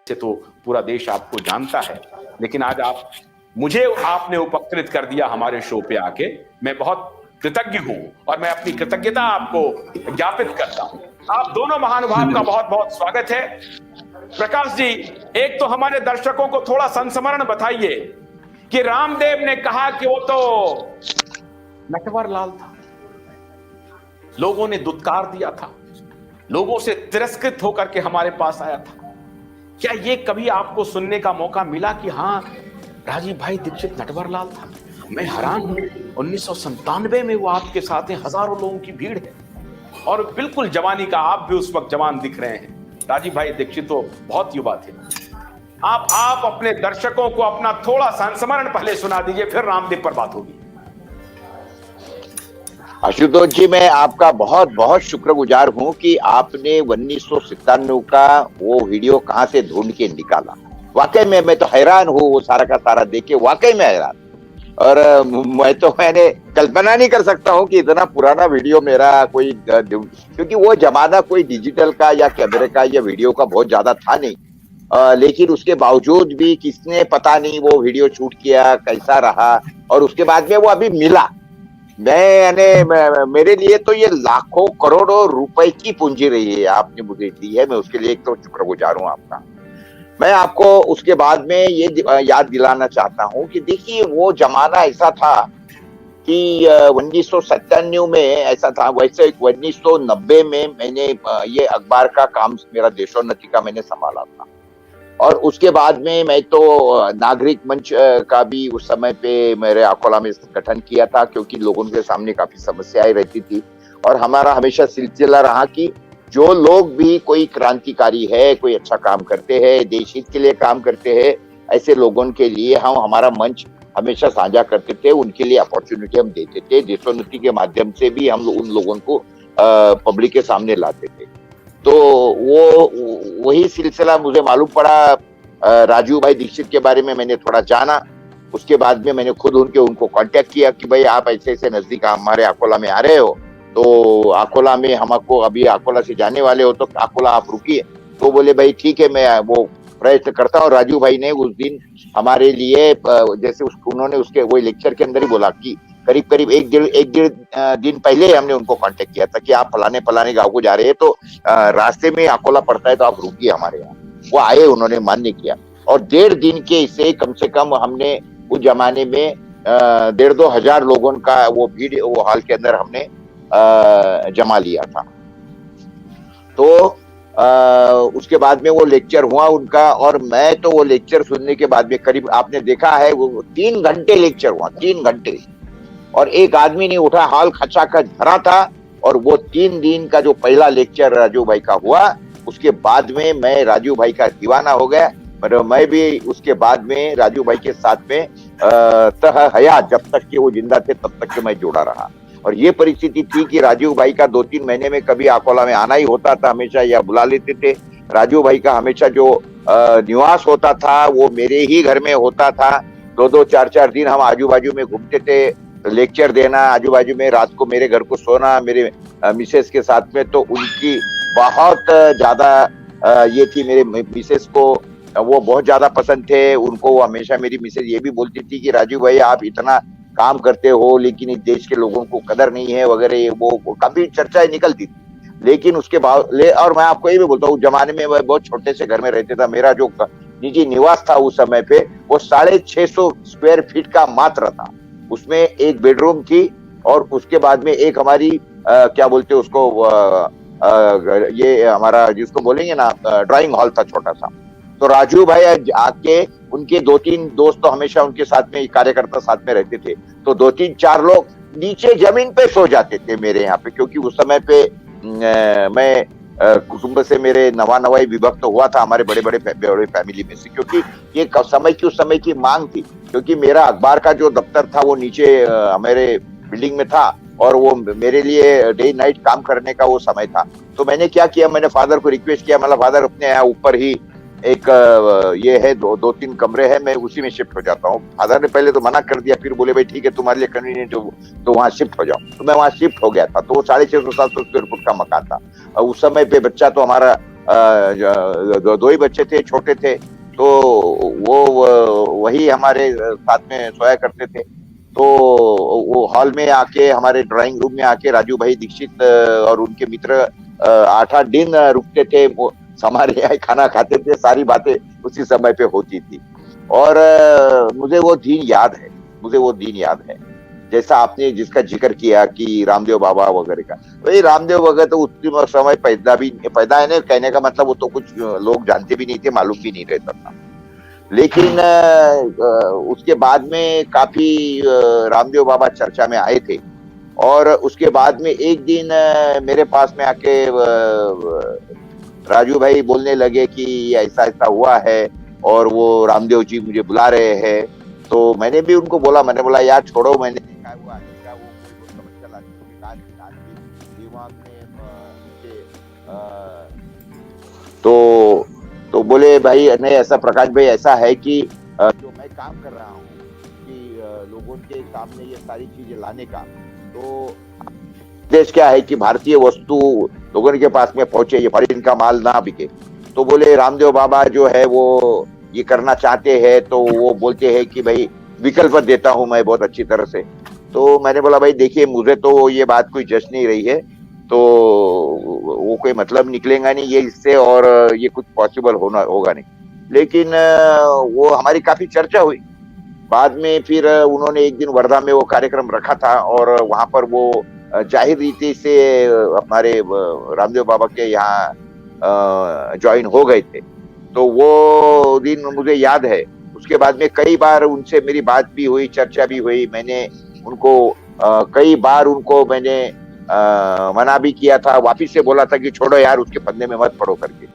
से तो पूरा देश आपको जानता है, लेकिन आज आपने उपकृत कर दिया हमारे शो पे आके। मैं बहुत कृतज्ञ हूं और मैं अपनी कृतज्ञता आपको ज्ञापित करता हूं। आप दोनों महानुभाव का बहुत बहुत स्वागत है। प्रकाश जी, एक तो हमारे दर्शकों को थोड़ा संस्मरण बताइए कि रामदेव ने कहा कि वो तो नटवरलाल था, लोगों ने दुत्कार दिया था, लोगों से तिरस्कृत होकर के हमारे पास आया था। क्या ये कभी आपको सुनने का मौका मिला कि हाँ, राजीव भाई दीक्षित नटवरलाल था? मैं हैरान हूं, 1997 में वो आपके साथ हैं, हजारों लोगों की भीड़ है और बिल्कुल जवानी का, आप भी उस वक्त जवान दिख रहे हैं। राजीव भाई दीक्षित तो बहुत युवा थे। आप अपने दर्शकों को अपना थोड़ा संस्मरण पहले सुना दीजिए, फिर रामदेव पर बात होगी। आशुतोष जी, मैं आपका बहुत बहुत शुक्रगुजार हूं कि आपने 1997 का वो वीडियो कहां से ढूंढ के निकाला। वाकई में मैं तो हैरान हूं, वो सारा का सारा देख के वाकई में हैरान। और मैंने कल्पना नहीं कर सकता हूं कि इतना पुराना वीडियो मेरा कोई, क्योंकि वो जमाना कोई डिजिटल का या कैमरे का या वीडियो का बहुत ज्यादा था नहीं। लेकिन उसके बावजूद भी किसने पता नहीं वो वीडियो शूट किया, कैसा रहा, और उसके बाद में वो अभी मिला। मेरे लिए तो ये लाखों करोड़ों रुपए की पूंजी रही है, आपने मुझे दी है। मैं उसके लिए एक तो शुक्रगुजार हूं आपका। मैं आपको उसके बाद में ये याद दिलाना चाहता हूं कि देखिए, वो जमाना ऐसा था कि 1997 में ऐसा था। वैसे 1990 में मैंने ये अखबार का काम, मेरा देशोन्नति का मैंने संभाला था। और उसके बाद में मैं तो नागरिक मंच का भी उस समय पे मेरे अकोला में गठन किया था, क्योंकि लोगों के सामने काफी समस्याएं रहती थी। और हमारा हमेशा सिलसिला रहा कि जो लोग भी कोई क्रांतिकारी है, कोई अच्छा काम करते हैं, देश हित के लिए काम करते हैं, ऐसे लोगों के लिए हम हमारा मंच हमेशा साझा करते थे, उनके लिए अपॉर्चुनिटी हम देते थे। देशोन्नति के माध्यम से भी हम उन लोगों को पब्लिक के सामने लाते थे। तो वही सिलसिला मुझे मालूम पड़ा। राजीव भाई दीक्षित के बारे में मैंने थोड़ा जाना। उसके बाद में मैंने खुद उनको कांटेक्ट किया कि भाई आप ऐसे ऐसे नजदीक हमारे अकोला में आ रहे हो, तो अकोला में हमको, अभी अकोला से जाने वाले हो तो अकोला आप रुकिए। तो बोले भाई ठीक है, मैं वो प्रयत्न करता हूँ। राजीव भाई ने उस दिन हमारे लिए, जैसे उन्होंने उसके वो लेक्चर के अंदर ही बोला कि करीब एक डेढ़ दिन पहले हमने उनको कांटेक्ट किया था कि आप फलाने गांव को जा रहे हैं, तो रास्ते में अकोला पड़ता है, तो आप रुकिए हमारे यहाँ। वो आए, उन्होंने मान्य किया। और 1.5 दिन के इसे कम से कम हमने उस जमाने में 1,500-2 हजार लोगों का वो भीड़ वो हॉल के अंदर हमने जमा लिया था। तो उसके बाद में वो लेक्चर हुआ उनका, और मैं तो वो लेक्चर सुनने के बाद में, करीब आपने देखा है वो 3 घंटे लेक्चर हुआ, 3 घंटे, और एक आदमी नहीं उठा, हॉल खचाखच भरा था। और वो 3 दिन का जो पहला लेक्चर राजीव भाई का हुआ, उसके बाद में मैं राजीव भाई का दीवाना हो गया। मैं भी उसके बाद में राजीव भाई के साथ में तह हयात, जब तक कि वो जिंदा थे तब तक के मैं जुड़ा रहा। और ये परिस्थिति थी कि राजीव भाई का 2-3 महीने में कभी अकोला में आना ही होता था, हमेशा या बुला लेते थे। राजीव भाई का हमेशा जो निवास होता था वो मेरे ही घर में होता था। 2-2, 4-4 दिन हम आजू बाजू में घूमते थे, लेक्चर देना, आजू बाजू में, रात को मेरे घर को सोना मेरे मिसेस के साथ में। तो उनकी बहुत ज्यादा ये थी, मेरे मिसेस को वो बहुत ज्यादा पसंद थे। उनको हमेशा मेरी मिसेस ये भी बोलती थी कि राजीव भाई आप इतना काम करते हो, लेकिन इस देश के लोगों को कदर नहीं है वगैरह, वो काफी चर्चाएं निकलती थी। लेकिन उसके बाद और मैं आपको ये भी बोलता हूँ, उस जमाने में मैं बहुत छोटे से घर में रहते था। मेरा जो निजी निवास था उस समय पे, वो 650 स्क्वायर फीट का मात्र था। उसमें एक बेडरूम थी, और उसके बाद में एक हमारी क्या बोलते उसको, ये हमारा जिसको बोलेंगे ना, ड्राइंग हॉल था छोटा सा। तो राजू भाई आके, उनके 2-3 दोस्त तो हमेशा उनके साथ में, कार्यकर्ता साथ में रहते थे। तो 2-3-4 लोग नीचे जमीन पे सो जाते थे मेरे यहाँ पे, क्योंकि उस समय पे मैं कुटुंब से मेरे नवाई विभक्त हुआ था हमारे बड़े फैमिली में से, क्योंकि ये समय की उस समय की मांग थी। क्योंकि मेरा अखबार का जो दफ्तर था वो नीचे मेरे बिल्डिंग में था, और वो मेरे लिए डे नाइट काम करने का वो समय था। तो मैंने क्या किया, मैंने फादर को रिक्वेस्ट किया, मतलब फादर अपने यहाँ ऊपर ही एक ये है 2-3 कमरे हैं, मैं उसी में शिफ्ट हो जाता हूँ। फादर ने पहले तो मना कर दिया, फिर बोले भाई ठीक है तुम्हारे लिए कन्वीनियंट हो तो वहाँ शिफ्ट हो जाओ। तो मैं वहाँ शिफ्ट हो गया था। तो वो 650-700 स्क्वायर फुट का मकान था। उस समय पे बच्चा तो हमारा दो ही बच्चे थे, छोटे थे, तो वो वही हमारे साथ में सोया करते थे। तो वो हॉल में आके, हमारे ड्राइंग रूम में आके राजू भाई दीक्षित और उनके मित्र 8-8 दिन रुकते थे, वो हमारे यहाँ खाना खाते थे, सारी बातें उसी समय पे होती थी। और मुझे वो दिन याद है, मुझे वो दिन याद है। जैसा आपने जिसका जिक्र किया कि रामदेव बाबा वगैरह का, वही रामदेव वगैरह तो उस समय पैदा है ना, कहने का मतलब वो तो कुछ लोग जानते भी नहीं थे, मालूम भी नहीं रहता था। लेकिन उसके बाद में काफी रामदेव बाबा चर्चा में आए थे। और उसके बाद में एक दिन मेरे पास में आके राजू भाई बोलने लगे कि ऐसा ऐसा हुआ है और वो रामदेव जी मुझे बुला रहे हैं। तो मैंने भी उनको बोला, मैंने बोला यार छोड़ो, मैंने देखा है वो आदमी का, वो कोई समझ चला दिमाग में तो बोले भाई नहीं, ऐसा प्रकाश भाई ऐसा है कि जो मैं काम कर रहा हूँ कि लोगों के सामने ये सारी चीजें लाने का, तो देश क्या है कि भारतीय वस्तु लोगों के पास में पहुंचे, ये फॉरेन का माल ना बिके। तो बोले रामदेव बाबा जो है वो ये करना चाहते हैं, तो वो बोलते हैं कि भाई विकल्प देता हूं मैं बहुत अच्छी तरह से। तो मैंने बोला भाई देखिए, मुझे तो ये बात कोई जच नहीं रही है, तो वो कोई मतलब निकलेगा नहीं ये इससे, और ये कुछ पॉसिबल होगा नहीं। लेकिन वो हमारी काफी चर्चा हुई। बाद में फिर उन्होंने एक दिन वर्धा में वो कार्यक्रम रखा था, और वहां पर वो जाहिर रीति से हमारे रामदेव बाबा के यहाँ ज्वाइन हो गए थे। तो वो दिन मुझे याद है। उसके बाद में कई बार उनसे मेरी बात भी हुई, चर्चा भी हुई। मैंने उनको कई बार उनको मैंने मना भी किया था, वापिस से बोला था कि छोड़ो यार, उसके फंदे में मत पड़ो करके।